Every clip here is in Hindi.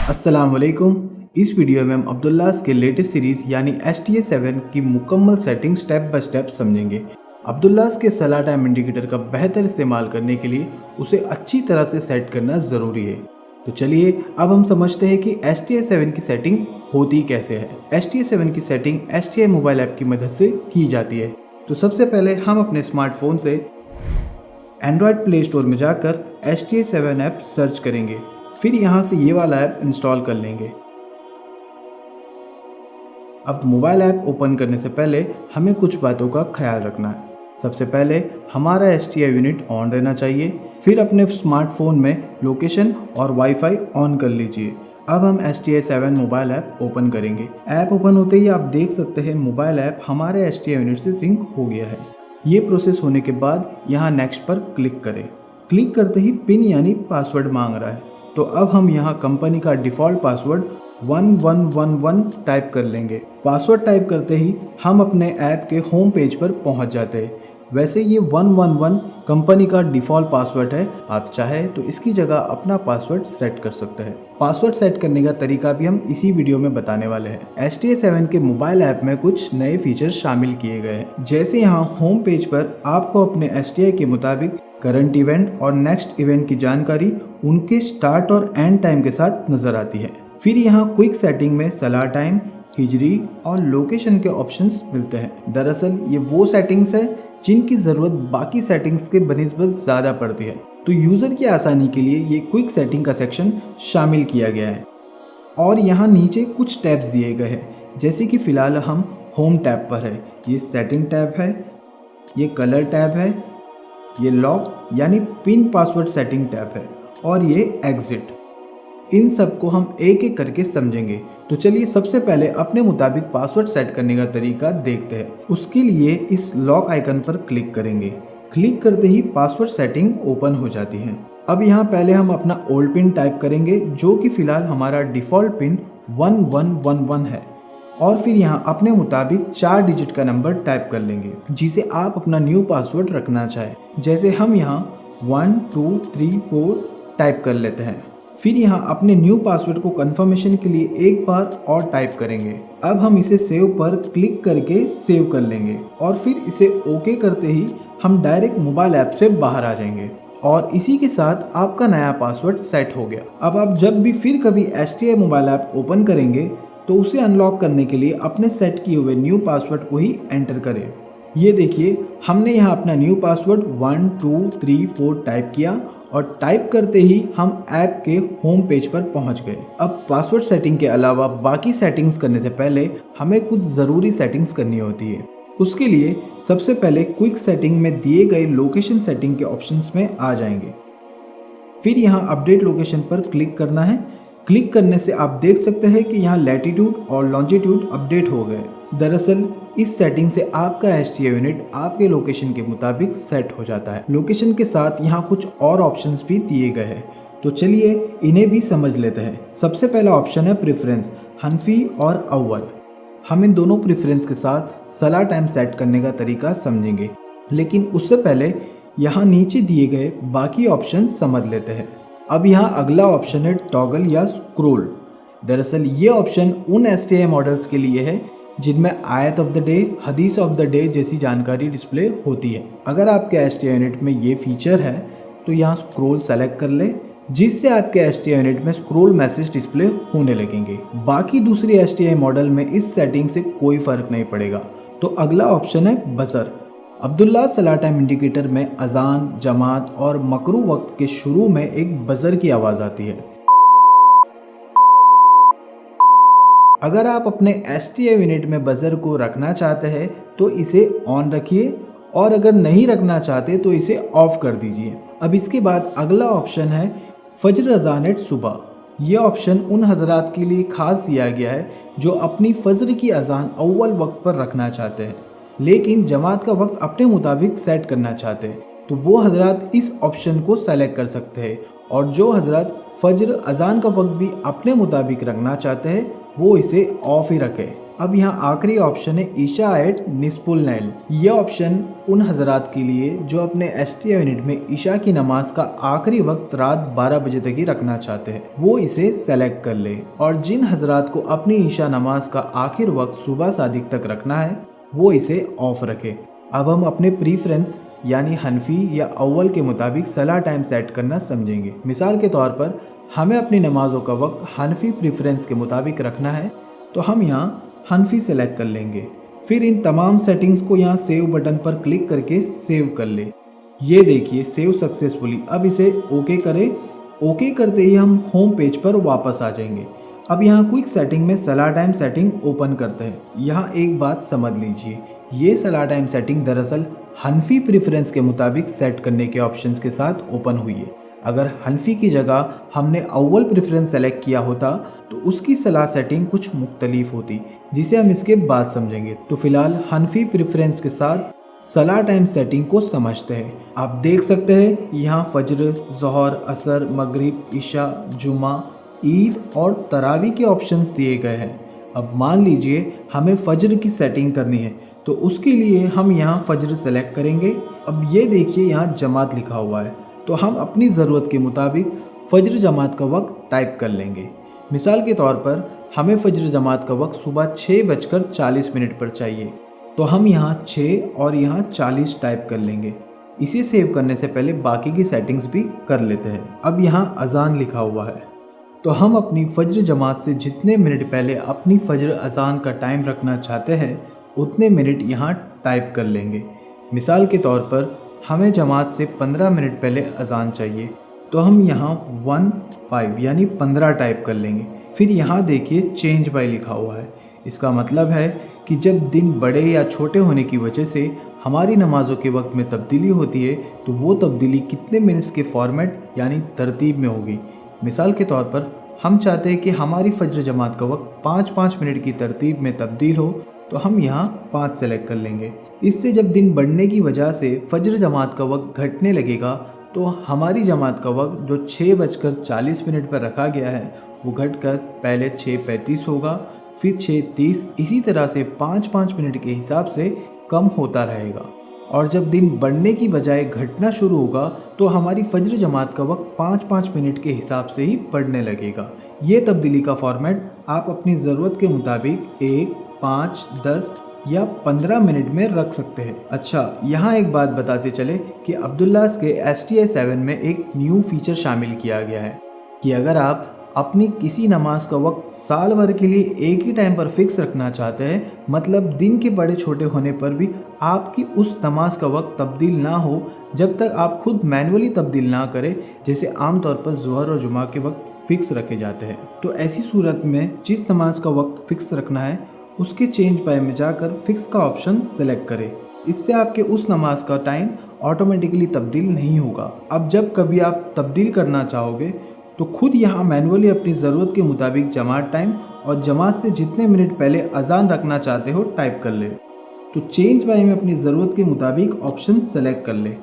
अस्सलाम वालेकुम। इस वीडियो में हम अब्दुल्लाह के लेटेस्ट सीरीज़ यानी STA7 की मुकम्मल सेटिंग स्टेप बाय स्टेप समझेंगे। अब्दुल्लाह के सलाह टाइम इंडिकेटर का बेहतर इस्तेमाल करने के लिए उसे अच्छी तरह से सेट करना ज़रूरी है। तो चलिए अब हम समझते हैं कि STA7 की सेटिंग होती कैसे है। STA7 की सेटिंग STA मोबाइल ऐप की मदद से की जाती है। तो सबसे पहले हम अपने स्मार्टफोन से एंड्रॉयड प्ले स्टोर में जाकर STA7 ऐप सर्च करेंगे। फिर यहाँ से ये वाला ऐप इंस्टॉल कर लेंगे। अब मोबाइल ऐप ओपन करने से पहले हमें कुछ बातों का ख्याल रखना है। सबसे पहले हमारा STA यूनिट ऑन रहना चाहिए। फिर अपने स्मार्टफोन में लोकेशन और वाईफाई ऑन कर लीजिए। अब हम STA7 मोबाइल ऐप ओपन करेंगे। ऐप ओपन होते ही आप देख सकते हैं मोबाइल ऐप हमारे STA यूनिट से सिंक हो गया है। ये प्रोसेस होने के बाद यहाँ नेक्स्ट पर क्लिक करें। क्लिक करते ही पिन यानी पासवर्ड मांग रहा है, तो अब हम यहाँ कंपनी का डिफ़ॉल्ट पासवर्ड 1111 टाइप कर लेंगे। पासवर्ड टाइप करते ही हम अपने ऐप के होम पेज पर पहुँच जाते हैं। वैसे ये 111 कंपनी का डिफ़ॉल्ट पासवर्ड है, आप चाहे तो इसकी जगह अपना पासवर्ड सेट कर सकते हैं। पासवर्ड सेट करने का तरीका भी हम इसी वीडियो में बताने वाले हैं। STA7 के मोबाइल ऐप में कुछ नए फीचर्स शामिल किए गए हैं। जैसे यहाँ होम पेज पर आपको अपने STA के मुताबिक करंट इवेंट और नेक्स्ट इवेंट की जानकारी उनके स्टार्ट और एंड टाइम के साथ नजर आती है। फिर यहाँ क्विक सेटिंग में सलाह टाइम, हिजरी और लोकेशन के ऑप्शंस मिलते हैं। दरअसल ये वो सेटिंग्स है जिनकी ज़रूरत बाकी सेटिंग्स के बनिस्बत ज़्यादा पड़ती है, तो यूज़र की आसानी के लिए ये क्विक सेटिंग का सेक्शन शामिल किया गया है। और यहाँ नीचे कुछ टैब्स दिए गए हैं, जैसे कि फ़िलहाल हम होम टैब पर है। ये सेटिंग टैब है, ये कलर टैब है, ये लॉक यानी पिन पासवर्ड सेटिंग टैब है और ये एग्जिट। इन सब को हम एक एक करके समझेंगे। तो चलिए सबसे पहले अपने मुताबिक पासवर्ड सेट करने का तरीका देखते हैं। उसके लिए इस लॉक आइकन पर क्लिक करेंगे। क्लिक करते ही पासवर्ड सेटिंग ओपन हो जाती है। अब यहाँ पहले हम अपना ओल्ड पिन टाइप करेंगे, जो कि फ़िलहाल हमारा डिफ़ॉल्ट पिन 1111 है। और फिर यहाँ अपने मुताबिक 4 डिजिट का नंबर टाइप कर लेंगे, जिसे आप अपना न्यू पासवर्ड रखना चाहें। जैसे हम यहाँ 1 2 3 4 टाइप कर लेते हैं। फिर यहाँ अपने न्यू पासवर्ड को कंफर्मेशन के लिए एक बार और टाइप करेंगे। अब हम इसे सेव पर क्लिक करके सेव कर लेंगे और फिर इसे ओके करते ही हम डायरेक्ट मोबाइल ऐप से बाहर आ जाएंगे और इसी के साथ आपका नया पासवर्ड सेट हो गया। अब आप जब भी फिर कभी STA मोबाइल ऐप ओपन करेंगे तो उसे अनलॉक करने के लिए अपने सेट किए हुए न्यू पासवर्ड को ही एंटर करें। ये देखिए हमने यहाँ अपना न्यू पासवर्ड 1 2 3 4 टाइप किया और टाइप करते ही हम ऐप के होम पेज पर पहुँच गए। अब पासवर्ड सेटिंग के अलावा बाकी सेटिंग्स करने से पहले हमें कुछ ज़रूरी सेटिंग्स करनी होती है। उसके लिए सबसे पहले क्विक सेटिंग में दिए गए लोकेशन सेटिंग के ऑप्शंस में आ जाएंगे। फिर यहाँ अपडेट लोकेशन पर क्लिक करना है। क्लिक करने से आप देख सकते हैं कि यहाँ लैटिट्यूड और लॉन्जिट्यूड अपडेट हो गए। दरअसल इस सेटिंग से आपका STA यूनिट आपके लोकेशन के मुताबिक सेट हो जाता है। लोकेशन के साथ यहाँ कुछ और ऑप्शंस भी दिए गए हैं, तो चलिए इन्हें भी समझ लेते हैं। सबसे पहला ऑप्शन है प्रेफरेंस, हनफी और अव्वल। हम इन दोनों प्रेफरेंस के साथ सलाह टाइम सेट करने का तरीका समझेंगे, लेकिन उससे पहले यहाँ नीचे दिए गए बाकी ऑप्शन समझ लेते हैं। अब यहाँ अगला ऑप्शन है टॉगल या स्क्रोल। दरअसल ये ऑप्शन उन STA मॉडल्स के लिए है जिनमें आयत ऑफ द डे, हदीस ऑफ द डे जैसी जानकारी डिस्प्ले होती है। अगर आपके STA यूनिट में ये फीचर है तो यहाँ स्क्रोल सेलेक्ट कर ले, जिससे आपके STA यूनिट में स्क्रोल मैसेज डिस्प्ले होने लगेंगे। बाकी दूसरी STA मॉडल में इस सेटिंग से कोई फ़र्क नहीं पड़ेगा। तो अगला ऑप्शन है बजर। अब्दुल्लाह सलाह टाइम इंडिकेटर में अजान, जमात और मकरू वक्त के शुरू में एक बजर की आवाज़ आती है। अगर आप अपने STA यूनिट में बजर को रखना चाहते हैं तो इसे ऑन रखिए और अगर नहीं रखना चाहते तो इसे ऑफ कर दीजिए। अब इसके बाद अगला ऑप्शन है फजर अजान एट सुबह। यह ऑप्शन उन हजरात के लिए खास दिया गया है जो अपनी फजर की अजान अव्वल वक्त पर रखना चाहते हैं, लेकिन जमात का वक्त अपने मुताबिक सेट करना चाहते हैं, तो वो हजरात इस ऑप्शन को सेलेक्ट कर सकते हैं। और जो हजरात फजर अजान का वक्त भी अपने मुताबिक रखना चाहते हैं वो इसे ऑफ ही रखें। अब यहाँ आखिरी ऑप्शन है ईशा एट निस्पुल नैल। यह ऑप्शन उन हजरात के लिए जो अपने STI यूनिट में ईशा की नमाज का आखिरी वक्त रात 12 बजे तक ही रखना चाहते हैं, वो इसे सेलेक्ट कर ले। और जिन हजरात को अपनी ईशा नमाज का आखिर वक्त सुबह सादिक तक रखना है, वो इसे ऑफ रखे। अब हम अपने प्रीफरेंस यानी हनफी या अव्वल के मुताबिक सलाह टाइम सेट करना समझेंगे। मिसाल के तौर पर हमें अपनी नमाज़ों का वक्त हनफी प्रीफरेंस के मुताबिक रखना है, तो हम यहाँ हनफी सेलेक्ट कर लेंगे। फिर इन तमाम सेटिंग्स को यहाँ सेव बटन पर क्लिक करके सेव कर ले। ये देखिए सेव सक्सेसफुली। अब इसे ओके करें। ओके करते ही हम होम पेज पर वापस आ जाएंगे। अब यहाँ क्विक सेटिंग में सलाह टाइम सेटिंग ओपन करते हैं। यहाँ एक बात समझ लीजिए, ये सलाह टाइम सेटिंग दरअसल हनफी प्रेफरेंस के मुताबिक सेट करने के ऑप्शंस के साथ ओपन हुई है। अगर हनफी की जगह हमने अव्वल प्रेफरेंस सेलेक्ट किया होता तो उसकी सलाह सेटिंग कुछ मुख्तलिफ होती, जिसे हम इसके बाद समझेंगे। तो फिलहाल हनफी प्रेफरेंस के साथ सलाह टाइम सेटिंग को समझते हैं। आप देख सकते हैं यहाँ फजर, ज़ोहर, असर, मगरिब, इशा, जुमा, ईद और तरावी के ऑप्शंस दिए गए हैं। अब मान लीजिए हमें फजर की सेटिंग करनी है, तो उसके लिए हम यहाँ फजर सेलेक्ट करेंगे। अब ये देखिए यहाँ जमात लिखा हुआ है, तो हम अपनी ज़रूरत के मुताबिक फजर जमात का वक्त टाइप कर लेंगे। मिसाल के तौर पर हमें फजर जमात का वक्त सुबह 6:40 पर चाहिए, तो हम यहाँ 6 और यहाँ 40 टाइप कर लेंगे। इसे सेव करने से पहले बाकी की सेटिंग्स भी कर लेते हैं। अब यहाँ अजान लिखा हुआ है, तो हम अपनी फजर जमात से जितने मिनट पहले अपनी फजर अजान का टाइम रखना चाहते हैं, उतने मिनट यहाँ टाइप कर लेंगे। मिसाल के तौर पर हमें जमात से 15 मिनट पहले अजान चाहिए, तो हम यहाँ 15 यानी 15 टाइप कर लेंगे। फिर यहाँ देखिए चेंज बाय लिखा हुआ है। इसका मतलब है कि जब दिन बड़े या छोटे होने की वजह से हमारी नमाज़ों के वक्त में तब्दीली होती है, तो वो तब्दीली कितने मिनट्स के फॉर्मेट यानी तरतीब में होगी। मिसाल के तौर पर हम चाहते हैं कि हमारी फजर जमात का वक्त 5-5 मिनट की तरतीब में तब्दील हो, तो हम यहाँ 5 सेलेक्ट कर लेंगे। इससे जब दिन बढ़ने की वजह से फजर जमात का वक्त घटने लगेगा, तो हमारी जमात का वक्त जो 6:40 पर रखा गया है, वो घटकर पहले 6:35 होगा, फिर 6:30, इसी तरह से 5-5 मिनट के हिसाब से कम होता रहेगा। और जब दिन बढ़ने की बजाय घटना शुरू होगा, तो हमारी फजर जमात का वक्त 5-5 मिनट के हिसाब से ही बढ़ने लगेगा। ये तब्दीली का फॉर्मेट आप अपनी ज़रूरत के मुताबिक 1, 5, 10 या 15 मिनट में रख सकते हैं। अच्छा, यहाँ एक बात बताते चले कि अब्दुल्लाह के STI 7 में एक न्यू फीचर शामिल किया गया है कि अगर आप अपनी किसी नमाज का वक्त साल भर के लिए एक ही टाइम पर फिक्स रखना चाहते हैं, मतलब दिन के बड़े छोटे होने पर भी आपकी उस नमाज का वक्त तब्दील ना हो जब तक आप खुद मैनुअली तब्दील ना करें, जैसे आमतौर पर ज़ोहर और जुमा के वक्त फिक्स रखे जाते हैं। तो ऐसी सूरत में जिस नमाज का वक्त फिक्स रखना है, उसके चेंज बाय में जाकर फिक्स का ऑप्शन सेलेक्ट करें। इससे आपके उस नमाज का टाइम ऑटोमेटिकली तब्दील नहीं होगा। अब जब कभी आप तब्दील करना चाहोगे, तो खुद यहाँ मैनुअली अपनी ज़रूरत के मुताबिक जमात टाइम और जमात से जितने मिनट पहले अजान रखना चाहते हो टाइप कर ले। तो चेंज बाय में अपनी ज़रूरत के मुताबिक ऑप्शन सेलेक्ट कर ले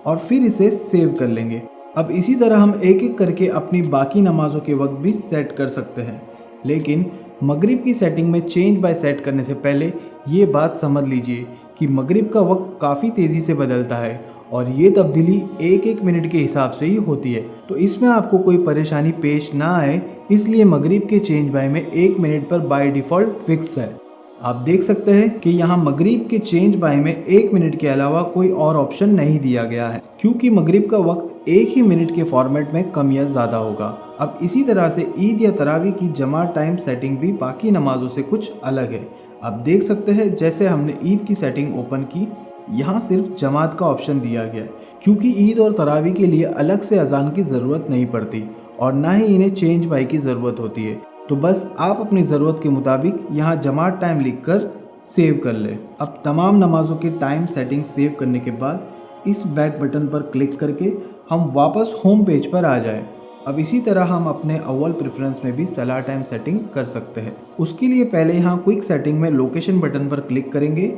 और फिर इसे सेव कर लेंगे। अब इसी तरह हम एक एक करके अपनी बाकी नमाज़ों के वक्त भी सेट कर सकते हैं, लेकिन मगरिब की सेटिंग में चेंज बाय सेट करने से पहले ये बात समझ लीजिए कि मगरिब का वक्त काफ़ी तेज़ी से बदलता है और ये तब्दीली एक एक मिनट के हिसाब से ही होती है। तो इसमें आपको कोई परेशानी पेश ना आए, इसलिए मगरिब के चेंज बाय में 1 मिनट पर बाय डिफ़ॉल्ट फिक्स है। आप देख सकते हैं कि यहाँ मगरिब के चेंज बाय में 1 मिनट के अलावा कोई और ऑप्शन नहीं दिया गया है, क्योंकि मगरिब का वक्त एक ही मिनट के फॉर्मेट में कम या ज़्यादा होगा। अब इसी तरह से ईद या तरावी की जमात टाइम सेटिंग भी बाकी नमाज़ों से कुछ अलग है। आप देख सकते हैं जैसे हमने ईद की सेटिंग ओपन की, यहाँ सिर्फ जमात का ऑप्शन दिया गया है, क्योंकि ईद और तरावी के लिए अलग से अजान की ज़रूरत नहीं पड़ती और ना ही इन्हें चेंज बाय की ज़रूरत होती है। तो बस आप अपनी ज़रूरत के मुताबिक यहाँ जमात टाइम लिखकर सेव कर ले। अब तमाम नमाज़ों के टाइम सेटिंग सेव करने के बाद इस बैक बटन पर क्लिक करके हम वापस होम पेज पर आ जाए। अब इसी तरह हम अपने अव्वल प्रेफरेंस में भी सलाह टाइम सेटिंग कर सकते हैं। उसके लिए पहले यहाँ क्विक सेटिंग में लोकेशन बटन पर क्लिक करेंगे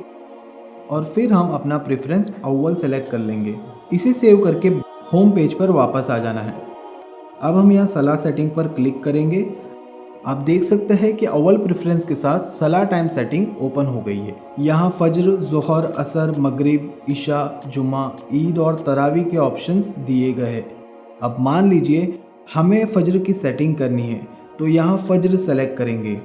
और फिर हम अपना प्रेफरेंस अव्वल सेलेक्ट कर लेंगे। इसे सेव करके होम पेज पर वापस आ जाना है। अब हम यहाँ सलाह सेटिंग पर क्लिक करेंगे। आप देख सकते हैं कि अव्वल प्रेफरेंस के साथ सलाह टाइम सेटिंग ओपन हो गई है। यहाँ फज्र, ज़ोहर, असर, मगरिब, इशा, जुमा, ईद और तरावी के ऑप्शंस दिए गए हैं। अब मान लीजिए हमें फज्र की सेटिंग करनी है, तो यहाँ फज्र सेलेक्ट करेंगे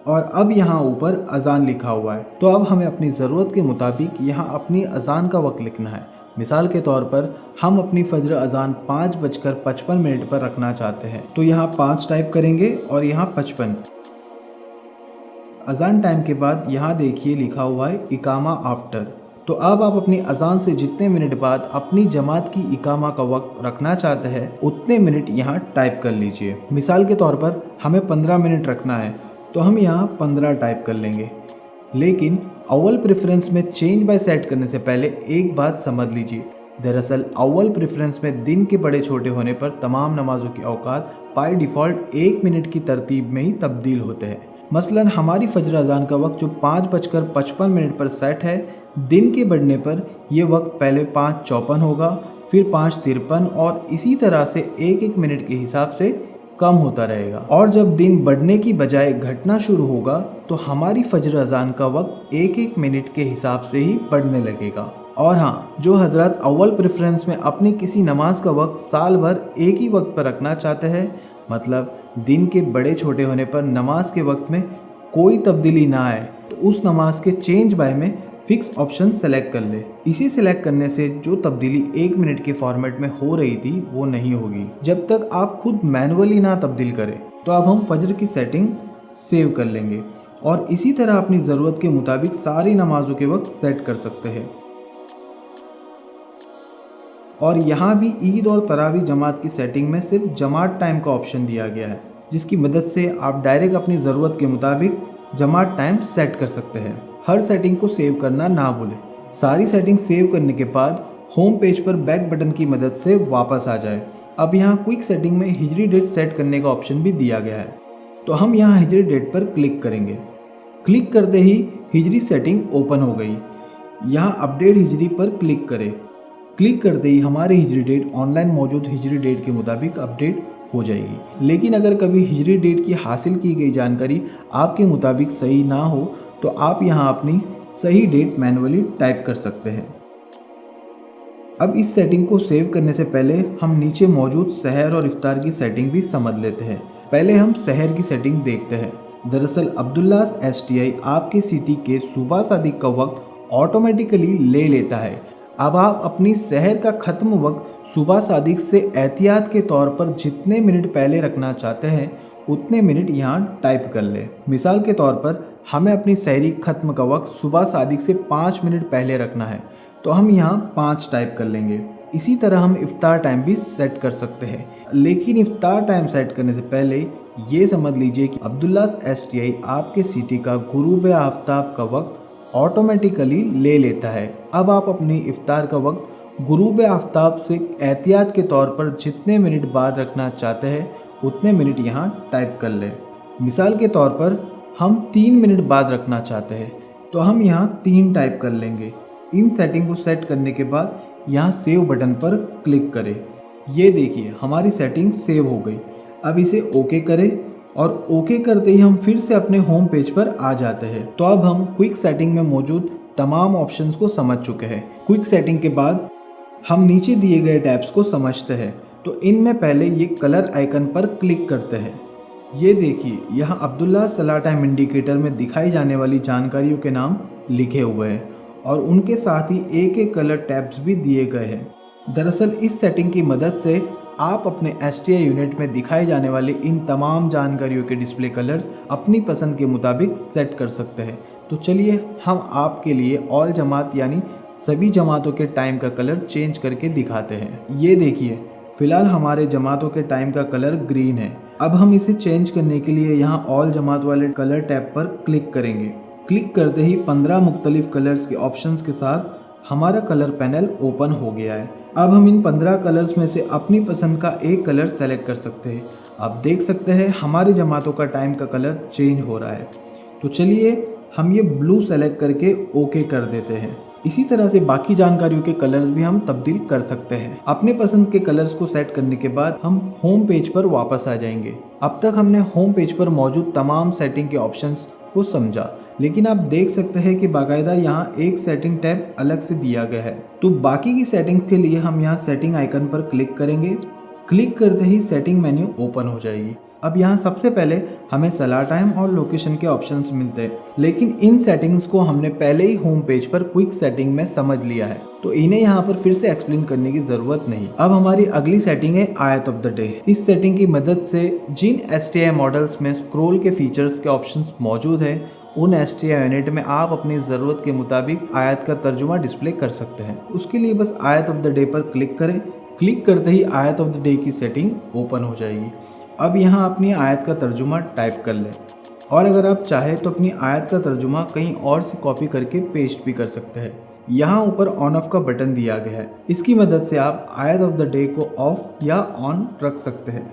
और अब यहाँ ऊपर अजान लिखा हुआ है, तो अब हमें अपनी ज़रूरत के मुताबिक यहाँ अपनी अजान का वक्त लिखना है। मिसाल के तौर पर हम अपनी फज्र अजान 5:55 पर रखना चाहते हैं, तो यहाँ 5 टाइप करेंगे और यहाँ 55। अजान टाइम के बाद यहाँ देखिए लिखा हुआ है इकामा आफ्टर। तो अब आप अपनी अजान से जितने मिनट बाद अपनी जमात की इकामा का वक्त रखना चाहते हैं उतने मिनट यहाँ टाइप कर लीजिए। मिसाल के तौर पर हमें 15 मिनट रखना है, तो हम यहाँ 15 टाइप कर लेंगे। लेकिन अव्वल प्रेफरेंस में चेंज बाय सेट करने से पहले एक बात समझ लीजिए, दरअसल अव्वल प्रेफरेंस में दिन के बड़े छोटे होने पर तमाम नमाजों के औकात बाय डिफ़ॉल्ट 1 मिनट की तरतीब में ही तब्दील होते हैं। मसलन हमारी फज्र अजान का वक्त जो 5:55 पर सेट है, दिन के बढ़ने पर यह वक्त पहले 5:54 होगा, फिर 5:53 और इसी तरह से एक एक मिनट के हिसाब से कम होता रहेगा। और जब दिन बढ़ने की बजाय घटना शुरू होगा तो हमारी फज्र अजान का वक्त एक एक मिनट के हिसाब से ही बढ़ने लगेगा। और हाँ, जो हजरत अव्वल प्रेफरेंस में अपनी किसी नमाज का वक्त साल भर एक ही वक्त पर रखना चाहते हैं, मतलब दिन के बड़े छोटे होने पर नमाज के वक्त में कोई तब्दीली ना आए, तो उस नमाज के चेंज बाय में फिक्स ऑप्शन सेलेक्ट कर ले। इसी सेलेक्ट करने से जो तब्दीली 1 मिनट के फॉर्मेट में हो रही थी वो नहीं होगी जब तक आप खुद मैनुअली ना तब्दील करें। तो अब हम फज्र की सेटिंग सेव कर लेंगे और इसी तरह अपनी ज़रूरत के मुताबिक सारी नमाजों के वक्त सेट कर सकते हैं। और यहाँ भी ईद और तरावी जमात की सेटिंग में सिर्फ जमात टाइम का ऑप्शन दिया गया है, जिसकी मदद से आप डायरेक्ट अपनी ज़रूरत के मुताबिक जमात टाइम सेट कर सकते हैं। हर सेटिंग को सेव करना ना भूलें। सारी सेटिंग सेव करने के बाद होम पेज पर बैक बटन की मदद से वापस आ जाए। अब यहाँ क्विक सेटिंग में हिजरी डेट सेट करने का ऑप्शन भी दिया गया है, तो हम यहाँ हिजरी डेट पर क्लिक करेंगे। क्लिक करते ही हिजरी सेटिंग ओपन हो गई। यहाँ अपडेट हिजरी पर क्लिक करें। क्लिक करते ही हमारी हिजरी डेट ऑनलाइन मौजूद हिजरी डेट के मुताबिक अपडेट हो जाएगी। लेकिन अगर कभी हिजरी डेट की हासिल की गई जानकारी आपके मुताबिक सही ना हो तो आप यहाँ अपनी सही डेट मैनुअली टाइप कर सकते हैं। अब इस सेटिंग को सेव करने से पहले हम नीचे मौजूद सहर और इफ्तार की सेटिंग भी समझ लेते हैं। पहले हम सहर की सेटिंग देखते हैं। दरअसल अब्दुल्लास STI आपके सिटी के सुबह सादिक का वक्त ऑटोमेटिकली ले लेता है। अब आप अपनी सहर का ख़त्म वक्त सुबह सादिक से एहतियात के तौर पर जितने मिनट पहले रखना चाहते हैं उतने मिनट यहाँ टाइप कर लें। मिसाल के तौर पर हमें अपनी सहरी ख़त्म का वक्त सुबह सादिक से 5 मिनट पहले रखना है, तो हम यहाँ 5 टाइप कर लेंगे। इसी तरह हम इफ्तार टाइम भी सेट कर सकते हैं। लेकिन इफ्तार टाइम सेट करने से पहले ये समझ लीजिए कि अब्दुल्लास STI आपके सिटी का गुरूब आफ्ताब का वक्त ऑटोमेटिकली ले लेता है। अब आप अपनी इफ्तार का वक्त गुरूब आफ्ताब से एहतियात के तौर पर जितने मिनट बाद रखना चाहते हैं उतने मिनट यहाँ टाइप कर लें। मिसाल के तौर पर हम 3 मिनट बाद रखना चाहते हैं, तो हम यहाँ 3 टाइप कर लेंगे। इन सेटिंग को सेट करने के बाद यहाँ सेव बटन पर क्लिक करें। ये देखिए हमारी सेटिंग सेव हो गई। अब इसे ओके करें और ओके करते ही हम फिर से अपने होम पेज पर आ जाते हैं। तो अब हम क्विक सेटिंग में मौजूद तमाम ऑप्शंस को समझ चुके हैं। क्विक सेटिंग के बाद हम नीचे दिए गए टैब्स को समझते हैं। तो इनमें पहले ये कलर आइकन पर क्लिक करते हैं। ये देखिए यहाँ अब्दुल्ला सलाह टाइम इंडिकेटर में दिखाई जाने वाली जानकारियों के नाम लिखे हुए हैं और उनके साथ ही एक एक कलर टैब्स भी दिए गए हैं। दरअसल इस सेटिंग की मदद से आप अपने STI यूनिट में दिखाई जाने वाली इन तमाम जानकारियों के डिस्प्ले कलर्स अपनी पसंद के मुताबिक सेट कर सकते हैं। तो चलिए हम आपके लिए ऑल जमात यानी सभी जमातों के टाइम का कलर चेंज करके दिखाते हैं। ये देखिए फ़िलहाल हमारे जमातों के टाइम का कलर ग्रीन है। अब हम इसे चेंज करने के लिए यहाँ ऑल जमात वाले कलर टैब पर क्लिक करेंगे। क्लिक करते ही 15 मुख्तलिफ कलर्स के ऑप्शंस के साथ हमारा कलर पैनल ओपन हो गया है। अब हम इन 15 कलर्स में से अपनी पसंद का एक कलर सेलेक्ट कर सकते हैं। आप देख सकते हैं हमारी जमातों का टाइम का कलर चेंज हो रहा है। तो चलिए हम ये ब्लू सेलेक्ट करके ओके कर देते हैं। इसी तरह से बाकी जानकारियों के कलर्स भी हम तब्दील कर सकते हैं। अपने पसंद के कलर्स को सेट करने के बाद हम होम पेज पर वापस आ जाएंगे। अब तक हमने होम पेज पर मौजूद तमाम सेटिंग के ऑप्शंस को समझा, लेकिन आप देख सकते हैं कि बाकायदा यहाँ एक सेटिंग टैब अलग से दिया गया है। तो बाकी की सेटिंग्स के लिए हम यहाँ सेटिंग आइकन पर क्लिक करेंगे। क्लिक करते ही सेटिंग मेन्यू ओपन हो जाएगी। अब यहाँ सबसे पहले हमें सलाह टाइम और लोकेशन के ऑप्शंस मिलते हैं, लेकिन इन सेटिंग्स को हमने पहले ही होम पेज पर क्विक सेटिंग में समझ लिया है, तो इन्हें यहाँ पर फिर से एक्सप्लेन करने की जरूरत नहीं। अब हमारी अगली सेटिंग है आयत ऑफ द डे। इस सेटिंग की मदद से जिन STI मॉडल्स में स्क्रोल के फीचर्स के ऑप्शंस मौजूद है, उन STI यूनिट में आप अपनी ज़रूरत के मुताबिक आयत का तर्जुमा डिस्प्ले कर सकते हैं। उसके लिए बस आयत ऑफ द डे पर क्लिक करें। क्लिक करते ही आयत ऑफ द डे की सेटिंग ओपन हो जाएगी। अब यहाँ अपनी आयत का तर्जुमा टाइप कर लें, और अगर आप चाहें तो अपनी आयत का तर्जुमा कहीं और से कॉपी करके पेस्ट भी कर सकते हैं। यहाँ ऊपर ऑन ऑफ का बटन दिया गया है, इसकी मदद से आप आयत ऑफ द डे को ऑफ या ऑन रख सकते हैं।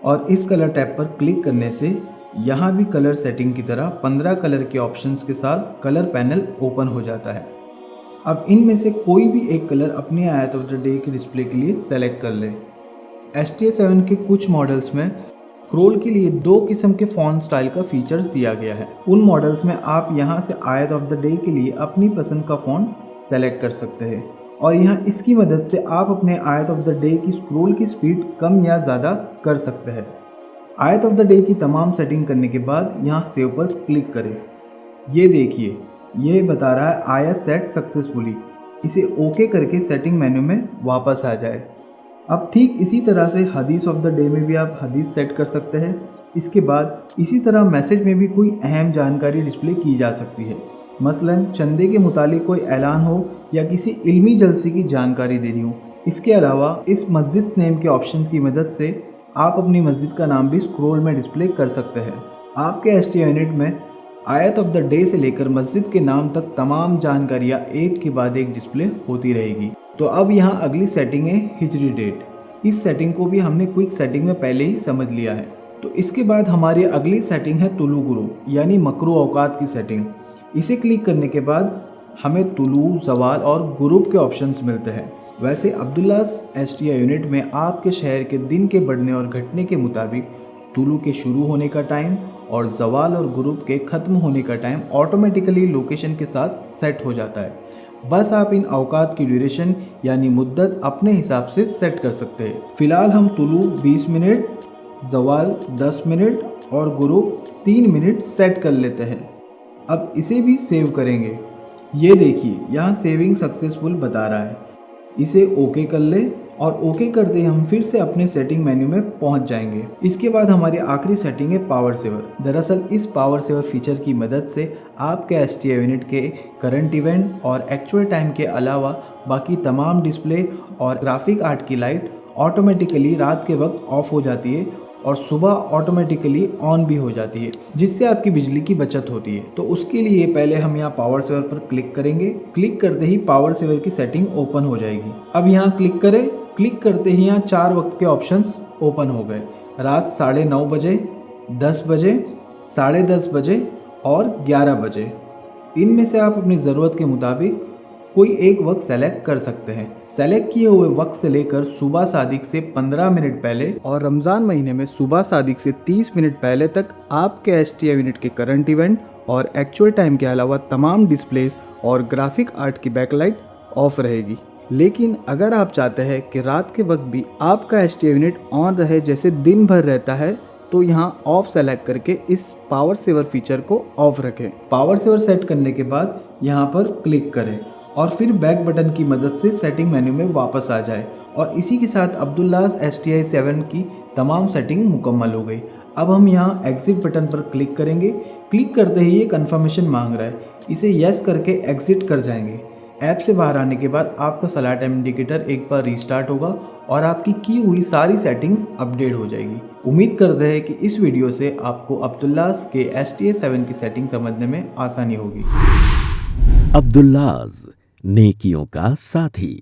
और इस कलर टैब पर क्लिक करने से यहाँ भी कलर सेटिंग की तरह 15 कलर के ऑप्शंस के साथ कलर पैनल ओपन हो जाता है। अब इनमें से कोई भी एक कलर अपनी आयत ऑफ द डे के डिस्प्ले के लिए सेलेक्ट कर लें। STI 7 के कुछ मॉडल्स में स्क्रोल के लिए 2 किस्म के फॉन्ट स्टाइल का फीचर्स दिया गया है। उन मॉडल्स में आप यहां से आयत ऑफ द डे के लिए अपनी पसंद का फॉन्ट सेलेक्ट कर सकते हैं, और यहां इसकी मदद से आप अपने आयत ऑफ द डे की स्क्रोल की स्पीड कम या ज़्यादा कर सकते हैं। आयत ऑफ द डे की तमाम सेटिंग करने के बाद यहाँ सेव पर क्लिक करें। ये देखिए, ये बता रहा है आयत सेट सक्सेसफुली। इसे ओके करके सेटिंग मेन्यू में वापस आ जाए। अब ठीक इसी तरह से हदीस ऑफ द डे में भी आप हदीस सेट कर सकते हैं। इसके बाद इसी तरह मैसेज में भी कोई अहम जानकारी डिस्प्ले की जा सकती है, मसलन चंदे के मुतालिक कोई ऐलान हो या किसी इल्मी जलसे की जानकारी देनी हो। इसके अलावा इस मस्जिद नेम के ऑप्शन की मदद से आप अपनी मस्जिद का नाम भी स्क्रोल में डिस्प्ले कर सकते हैं। आपके STI यूनिट में आयत ऑफ द डे से लेकर मस्जिद के नाम तक तमाम जानकारियाँ एक के बाद एक डिस्प्ले होती रहेगी। तो अब यहाँ अगली सेटिंग है हिजरी डेट। इस सेटिंग को भी हमने क्विक सेटिंग में पहले ही समझ लिया है। तो इसके बाद हमारी अगली सेटिंग है तुलू गुरूब यानी मकरू औकात की सेटिंग। इसे क्लिक करने के बाद हमें तुलू, ज़वाल और गुरूब के ऑप्शंस मिलते हैं। वैसे अब्दुल्लास STI यूनिट में आपके शहर के दिन के बढ़ने और घटने के मुताबिक तुलू के शुरू होने का टाइम और ज़वाल और गुरूब के ख़त्म होने का टाइम ऑटोमेटिकली लोकेशन के साथ सेट हो जाता है। बस आप इन औकात की ड्यूरेशन यानी मुद्दत अपने हिसाब से सेट कर सकते हैं। फ़िलहाल हम तुलू 20 मिनट, ज़वाल 10 मिनट और गुरूब 3 मिनट सेट कर लेते हैं। अब इसे भी सेव करेंगे। ये देखिए, यहाँ सेविंग सक्सेसफुल बता रहा है। इसे ओके कर ले, और ओके करते ही हम फिर से अपने सेटिंग मेन्यू में पहुंच जाएंगे। इसके बाद हमारी आखिरी सेटिंग है पावर सेवर। दरअसल इस पावर सेवर फीचर की मदद से आपके STI यूनिट के करंट इवेंट और एक्चुअल टाइम के अलावा बाकी तमाम डिस्प्ले और ग्राफिक आर्ट की लाइट ऑटोमेटिकली रात के वक्त ऑफ हो जाती है और सुबह ऑटोमेटिकली ऑन भी हो जाती है, जिससे आपकी बिजली की बचत होती है। तो उसके लिए पहले हम यहाँ पावर सेवर पर क्लिक करेंगे। क्लिक करते ही पावर सेवर की सेटिंग ओपन हो जाएगी। अब यहाँ क्लिक करें। क्लिक करते ही यहाँ 4 वक्त के ऑप्शंस ओपन हो गए। रात 9:30 बजे, 10 बजे, 10:30 बजे और 11 बजे। इनमें से आप अपनी ज़रूरत के मुताबिक कोई एक वक्त सेलेक्ट कर सकते हैं। सेलेक्ट किए हुए वक्त से लेकर सुबह सादिक से 15 मिनट पहले और रमज़ान महीने में सुबह सादिक से 30 मिनट पहले तक आपके STI यूनिट के करंट इवेंट और एक्चुअल टाइम के अलावा तमाम डिस्प्लेस और ग्राफिक आर्ट की बैकलाइट ऑफ रहेगी। लेकिन अगर आप चाहते हैं कि रात के वक्त भी आपका STI यूनिट ऑन रहे जैसे दिन भर रहता है, तो यहाँ ऑफ सेलेक्ट करके इस पावर सेवर फीचर को ऑफ रखें। पावर सेवर सेट करने के बाद यहाँ पर क्लिक करें और फिर बैक बटन की मदद से सेटिंग मेन्यू में वापस आ जाए। और इसी के साथ अब्दुल्लास STI 7 की तमाम सेटिंग मुकम्मल हो गई। अब हम यहाँ एग्जिट बटन पर क्लिक करेंगे। क्लिक करते ही ये कन्फर्मेशन मांग रहा है, इसे यस करके एग्जिट कर जाएंगे। ऐप से बाहर आने के बाद आपका सलाह टाइम इंडिकेटर एक बार रीस्टार्ट होगा और आपकी की हुई सारी सेटिंग्स अपडेट हो जाएगी। उम्मीद करते हैं कि इस वीडियो से आपको अब्दुल्लास के STI 7 की सेटिंग समझने में आसानी होगी। अब्दुल्लास, नेकियों का साथी।